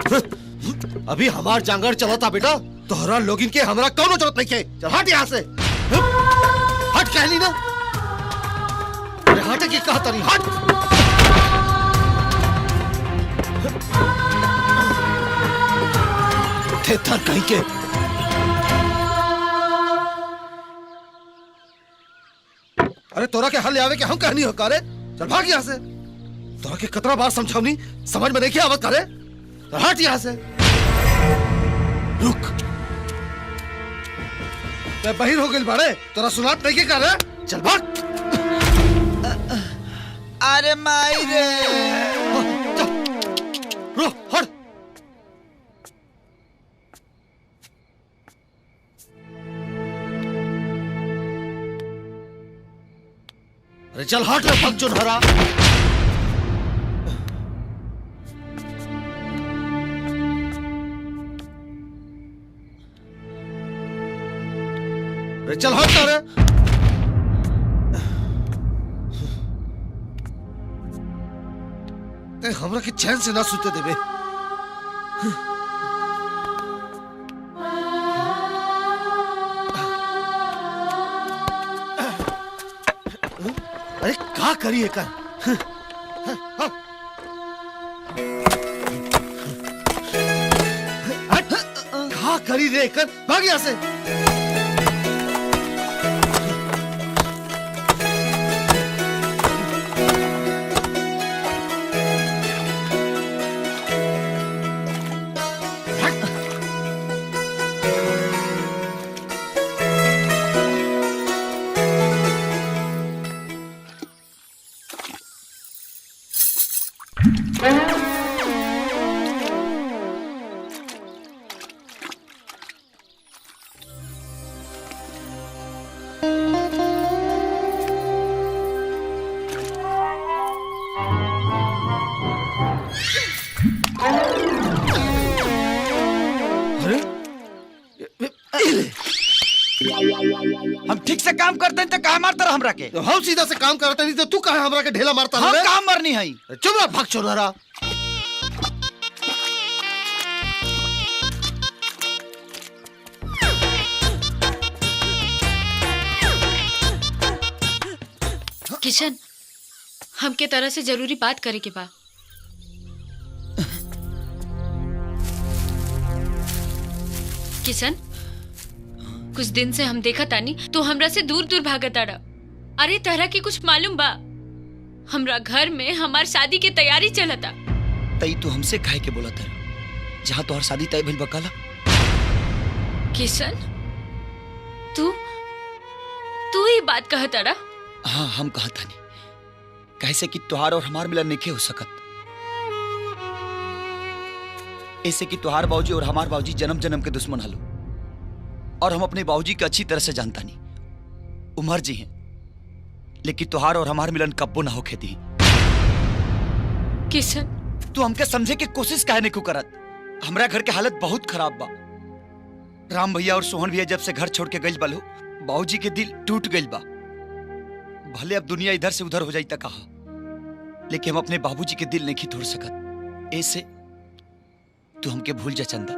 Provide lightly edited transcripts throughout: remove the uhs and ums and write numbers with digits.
अभी हमार जांगर चला था बेटा, तोहरा लोगिन के हमरा कौनो जरूरत नहीं है। चल हट यहाँ से, हट कहली ना। अरे हट की कहा तरी, हट। थेथर कहीं के। अरे तोरा के हल आवे के हम कहनी हो करे। चल भाग यहाँ से। तोरा के कितना बार समझावनी, समझ में नहीं क्या आवत करे। चल हट यहाँ से। रुक, ते बहिर हो गई बाड़े, तोरा सुनात नहीं के करे। चल भाग। अरे माई रे। चल रो, हट। अरे चल हट रे भग चुनहरा। अरे चल हट रे। ते हमरा के चैन से ना सुते देबे। अरे क्या करिए कर। क्या करी रे कर, भाग यहाँ से। हम ठीक से काम करते हैं तो कहा मारता रहा हमरा के। तो हम सीधा से काम करते नहीं तो तू कहा हमरा के ढेला मारता हम काम मरनी है। चुप रह भाग चोनहरा। किशन, हमके तरह से जरूरी बात करे के बा। किशन, कुछ दिन से हम देखा तानी तो हमरा से दूर दूर भागत आड़ा। अरे तरह की कुछ मालूम बा? हमरा घर में हमार शादी की तैयारी चलता। तई तू हमसे काहे के बोला था जहाँ तोहर शादी तय भइल बकाला? किशन, तू तू ही बात कहत आड़ा? हाँ हम कहा था नहीं, कैसे कि तुहार और हमार मिलन नहीं हो सकत। ऐसे कि तुहार बाबूजी और हमार बाबूजी जन्म जन्म के दुश्मन हलो, और हम अपने बाबूजी को अच्छी तरह से जानता नहीं। उमर जी हैं, लेकिन तुहार और हमार मिलन कब्बो ना होके दी। किशन, तू हमके समझे की कोशिश काहे नहीं को करत? हमरा घर के हालत बहुत खराब बा। राम भैया और सोहन भैया जब से घर छोड़ के गइल बालो, बाबूजी के दिल टूट गइल बा। भले अब दुनिया इधर से उधर हो जाई त कहा, लेकिन हम अपने बाबूजी के दिल नहीं तोड़ सकत। ऐसे तू हमके भूल जा चंदा।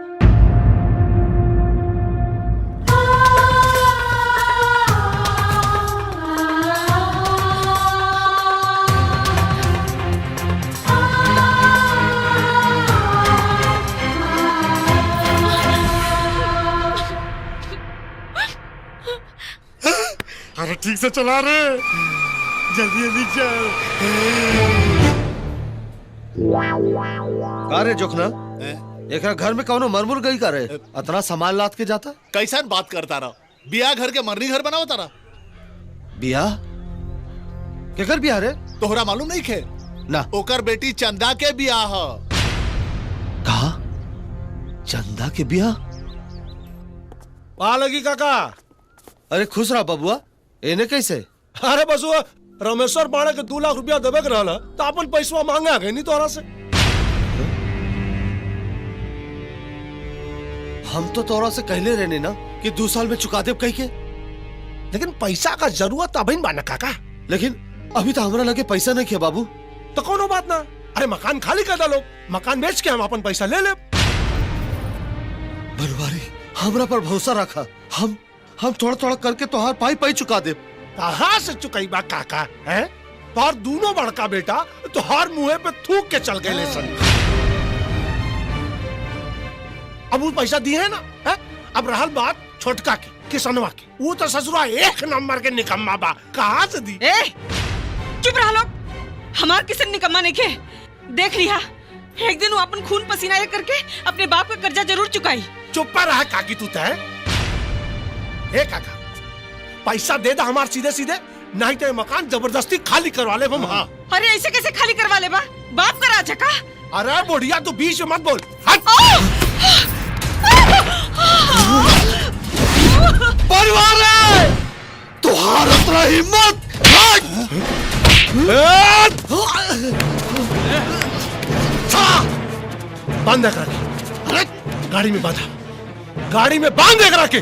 अरे ठीक से चला रे, जल्दी जल्दी चल। का रे जोखना, एक घर में कौनो मरमुर गई का रे? इतना सामान लाद के जाता। कैसन बात करता रहा? बिया घर के मरनी घर बनाओ तारा। बियाह केकर बियाह रे? तोहरा मालूम नहीं खे? ना। ओकर बेटी चंदा के बियाह। कहा चंदा के बियाह? आ लगी काका। अरे खुश रहा बबुआ, एने कैसे? अरे बसुआ, रमेश्वर पाड़े के 2 लाख रुपया देवे के रहला तो अपन पैसवा मांगा गए नहीं तोरा से। हम तो तोरा से कहले रहने ना कि 2 साल में चुका देब कह के। लेकिन पैसा का जरूरत अभी बाना काका। लेकिन अभी तो हमरा लगे पैसा नहीं है बाबू। तो कोनो बात ना, अरे मकान खाली कर डालो, मकान बेच के हम अपन पैसा ले ले। बनवारी हमरा पर भरोसा रखा, हम थोड़ा थोड़ा करके तोहार पाई पाई चुका दे। कहाँ से चुकाई बा काका है? तोहर दोनों बड़का बेटा तोहर मुंह पे थूक के चल गए सन। अब वो पैसा दिए है ना है? अब रहल बात छोटका की किसनवा की, वो तो ससुरा एक नंबर के निकम्मा बा, कहाँ से दी? ए, चुप रह लोग, हमार किसन निकम्मा नहीं के। देख लिया एक दिन वो अपन खून पसीना एक करके अपने बाप का कर्जा जरूर चुकाई। चुप रहा काकी तू तय। ए काका पैसा दे दा हमार सीधे सीधे, नहीं तो ये मकान जबरदस्ती खाली करवा ले हम। हाँ। अरे ऐसे कैसे खाली करवा ले बा? बाप का राज है का? अरे बुढ़िया तू बीच में मत बोल। हट। बनवारी तोहार इतना हिम्मत, बांध कर रखे। अरे गाड़ी में बांधा, गाड़ी में बांध कर रखे।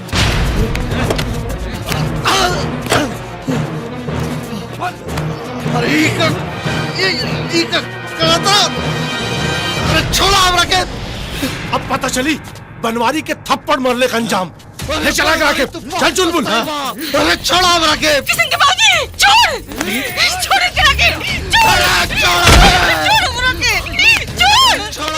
अरे कहता अरे छोड़ा हम रखे। अब पता चली बनवारी के थप्पड़ मरले का अंजाम। ले चला कर रखे, चल चुलबुल। अरे छोड़ा हम रखे। किसन के बाबूजी छोड़, छोड़ के रखे, छोड़, छोड़ रखे, छोड़, छोड़,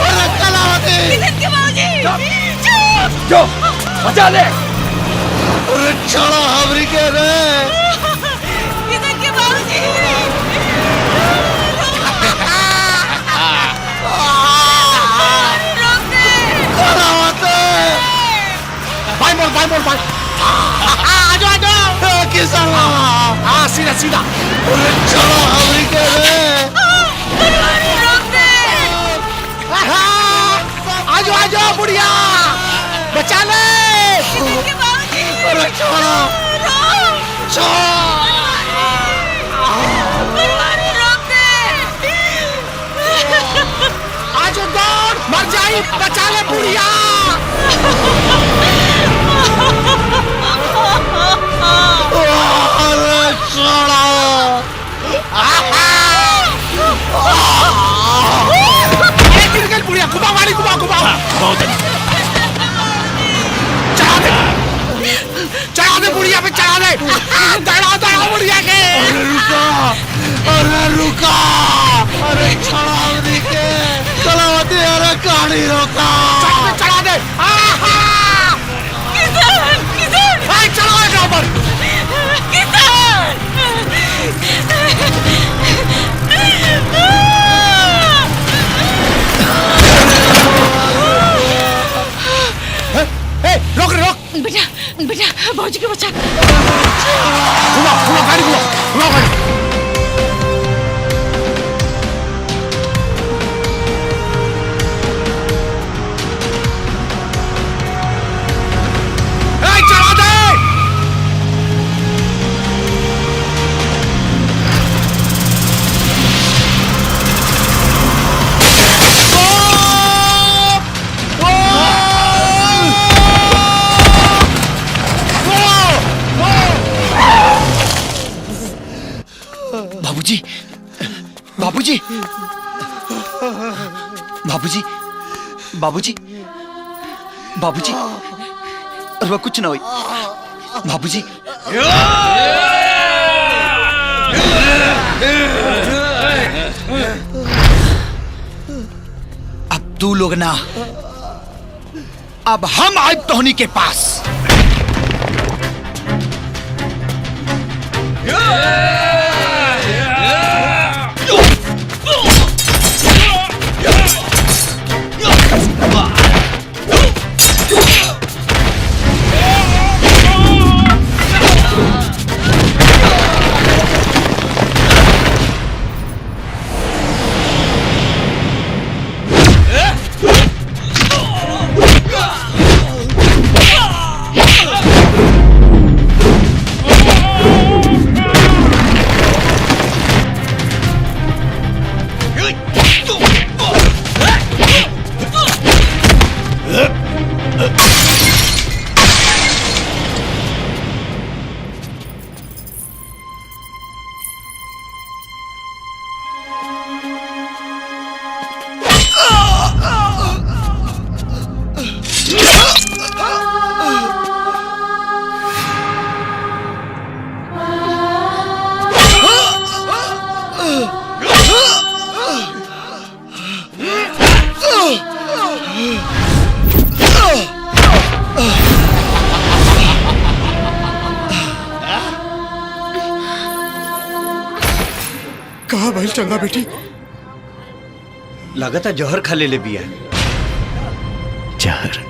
अरे कलावती किसन के बाबूजी छोड़, जो बचा ले। अरे छोड़ा हमरी के रे। किसन के बाबूजी बाई मोड़ बाई। आजो आजो किसान हाँ सीधा सीधा। अरे छोड़ा हमरी के रे। आजो आजो बुढ़िया बचा ले। अरे छोड़ा छोड़। आजो दौड़ मर जाई, बचा ले बुढ़िया। अरे छोड़ा। गिर गई बुढ़िया, घुमा गाड़ी घुमा घुमा। चढ़ा दे बुढ़िया पे, चढ़ा दे। दड़ा दड़ा बुढ़िया के। अरे रुका अरे छोड़ा हमरी के। कलावती अरे कहानी रोका। चढ़ा दे। किसन, किसन, चढ़ा दे ऊपर। रोक रे रोक। बेटा बेटा भौजी के बच्चा। घुमा घुमा गाड़ी घुमा घुमा गाड़ी। चढ़ा दे। बाबूजी बाबूजी बाबूजी बाबूजी बाबूजी अरे कुछ ना हुई बाबूजी। अब तू लोग ना, अब हम आए टोनी के पास। चंदा बेटी? लागता जहर खा ले बिया। जहर।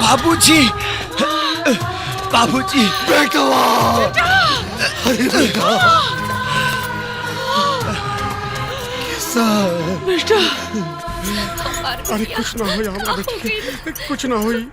बाबूजी, बाबूजी, बेटा, अरे बेटा, कैसा बेटा? अरे कुछ ना हो हमारा बेटी, कुछ ना हुई।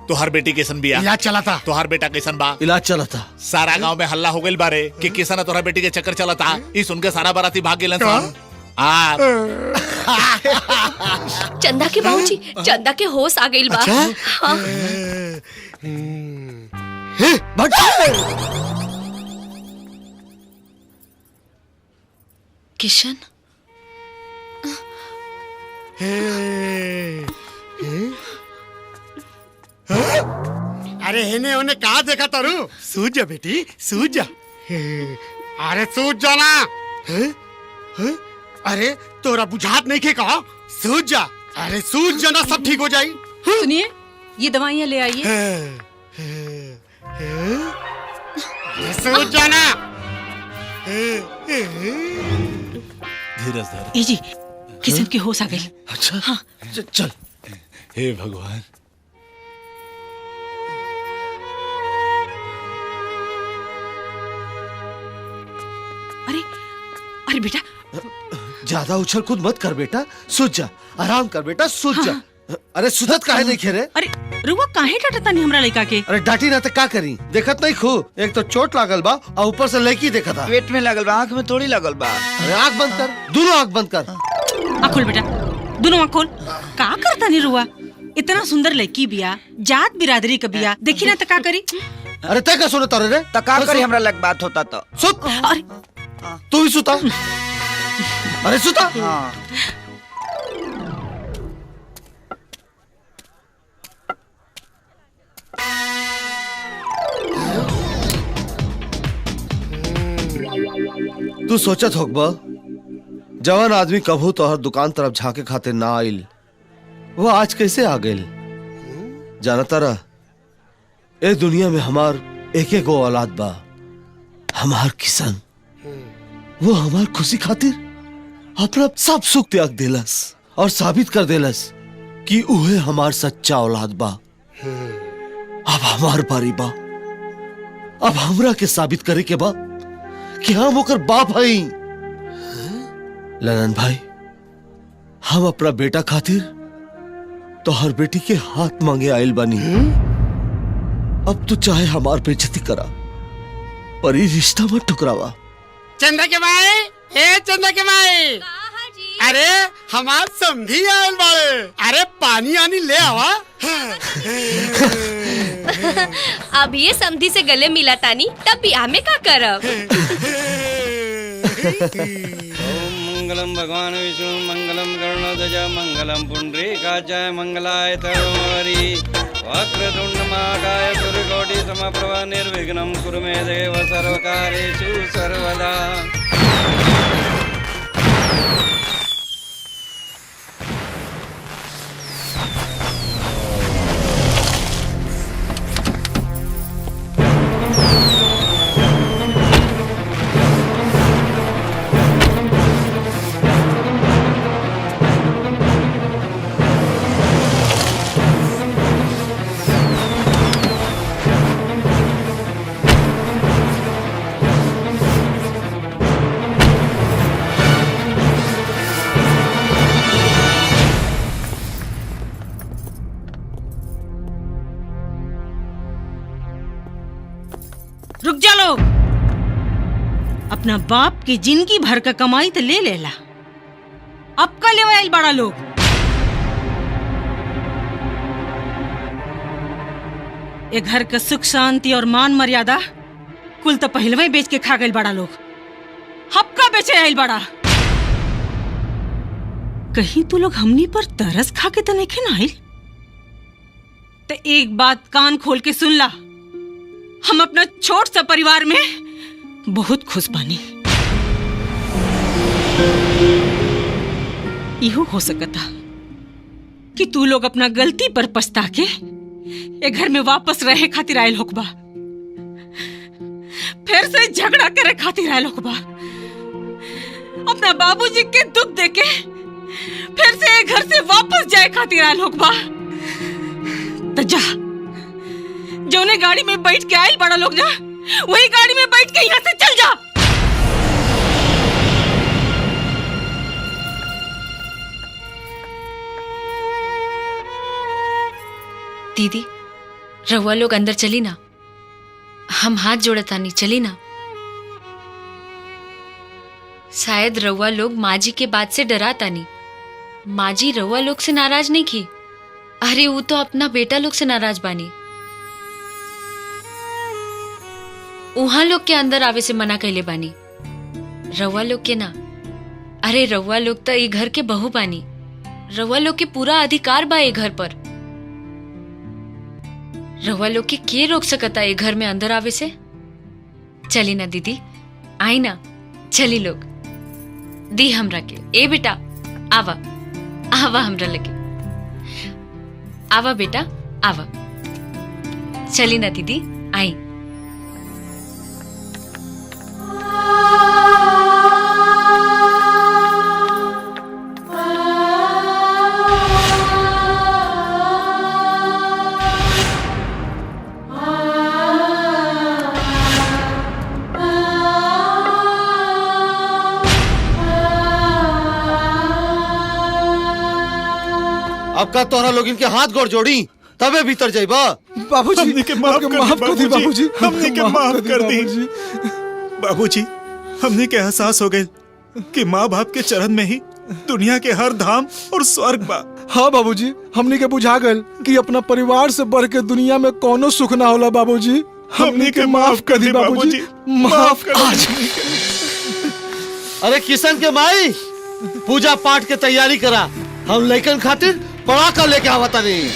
तोहर बेटी कैसन बिया? इलाज चला था। तोहर बेटा कैसन बा? इलाज चला था। सारा गांव में हल्ला हो गइल बारे कि किसन तोहरा बेटी के चक्कर चला था। ई सुन के सारा बाराती भाग गेलन सन। चंदा के बाबूजी, चंदा के होश आ गइल बा। हाँ। किशन, अरे हेने होने कहा देखा तारू? सूझ जा बेटी, सूझ जा। अरे सूझ जाना। अरे तोरा बुझात नहीं के कहा? सूझ जा। अरे सूझ जाना, सब ठीक हो जाई। सुनिए, ये दवाइयाँ ले आइए। सूझ जाना। धीरज धर। ए जी, किशन के होश आ गई। अच्छा, हाँ। चल। हे भगवान। अरे अरे बेटा, ज्यादा उछल कूद मत कर बेटा, सूझ जा। आराम कर बेटा, सूझ जा। अरे सुधत काहे नहीं खेरे? अरे रुआ काहे डांटता नहीं हमरा लड़का के? अरे डांटी ना तो का करी? देखत नहीं खू, एक तो चोट लागल बा और ऊपर से लड़की देखा था। पेट में लगल बा, आंख में थोड़ी लगल बा। अरे आँख बंद कर, दोनों आँख बंद कर। आँख खोल बेटा, दोनों आँख खोल। का करता नहीं रुआ? इतना सुंदर लड़की बिया, जात बिरादरी का बिया, देखी ना तो का करी? अरे तय का सुनो तारे रे? तो का करी, हमरा लग बात होता तो। सुत। अरे तू भी सुता। अरे सुता। हाँ। तू सोचत होगा जवान आदमी कभू तोहर दुकान तरफ झांके खातिर ना आइल, वो आज कैसे आ गइल? जानता रहा ए दुनिया में हमार एक गो औलाद बा, हमार किसान। वो हमार खुशी खातिर अपना सब सुख त्याग देलस और साबित कर देलस कि उहे हमार सच्चा औलाद बा। अब हमार बारी बा, अब हमरा के साबित करे के बा कि हम ओकर बाप हई। ललन भाई, हम अपना बेटा खातिर तो हर बेटी के हाथ मांगे आयल बानी। अब तो चाहे हमार बेइज्जती करा पर ये रिश्ता मत ठुकरावा। चंदा के भाई, ए चंदा के भाई, अरे हमार समधी आयल बाड़े, अरे पानी आनी ले आवा। अब ये समधी से गले मिला तानी तब बियाह में का करब। ओम मंगलम भगवान विष्णु मंगलम गरुड़ध्वज मंगलम पुंडरीकाक्षाय मंगलाय तरुणहरि वक्रतुंड महाकाय सूर्यकोटि समप्रभ निर्विघ्नं कुरु मे देव सर्वकार्येषु सर्वदा। रुक जा लोग, अपना बाप की जिंदगी भर का कमाई तो ले लेला, अब का लेवा आइल बड़ा लोग। ये घर का सुख शांति और मान मर्यादा कुल तो पहलवे बेच के खा गए बड़ा लोग, अब का बेचे आइल बड़ा। कहीं तो लोग हमनी पर तरस खा के तो नहीं ना आइल। तो एक बात कान खोल के सुन ला, हम अपना छोट सा परिवार में बहुत खुश बानी। इहो हो सकता कि तू लोग अपना गलती पर पछता के ये घर में वापस रहे खातिर आयल होकबा, फिर से झगड़ा करे खातिर आयल होकबा, अपना बाबूजी के दुख देके फिर से ये घर से वापस जाए खातिर आयल होकबा। तो जा, जौने गाड़ी में बैठ के आयल बड़ा लोग, जा वही गाड़ी में बैठ के यहाँ से चल जा। दीदी, रहुआ लोग अंदर चली ना, हम हाथ जोड़तानी, चली ना। शायद रहुआ लोग माँ जी के बात से डरा तानी। माँ जी रहुआ लोग से नाराज नहीं की, अरे वो तो अपना बेटा लोग से नाराज बानी। उहाँ लोग के अंदर आवे से मना कैले बानी, रहुआ लोग के ना। अरे रहुआ लोग तो ये घर के बहू बानी, रहुआ लोग के पूरा अधिकार बा ये घर पर। रहुआ लोग के रोक सकता ये घर में अंदर आवे से। चली ना दीदी, आई ना, चली लोग। दी हमरा के, ए बेटा आवा आवा हमरा लगे, आवा बेटा आवा। चली ना दीदी, आई। अब का तोहरा लोग इनके हाथ गोड़ जोड़ी तबे भीतर जाइबा। बाबूजी, हमने के माफ कर दी बाबूजी, हमने के माफ कर दी बाबूजी। हमने के एहसास हो गए कि माँ बाप के चरण में ही दुनिया के हर धाम और स्वर्ग बा। हाँ बाबूजी, हमने के बुझा गए कि अपना परिवार से बढ़ के दुनिया में कोनो सुख ना होला। बाबूजी हमने के माफ कर दी बाबूजी, माफ कर दी। अरे किशन के माई, पूजा पाठ के तैयारी करा, हम लइकन खातिर पड़ाका लेके आवता नहीं।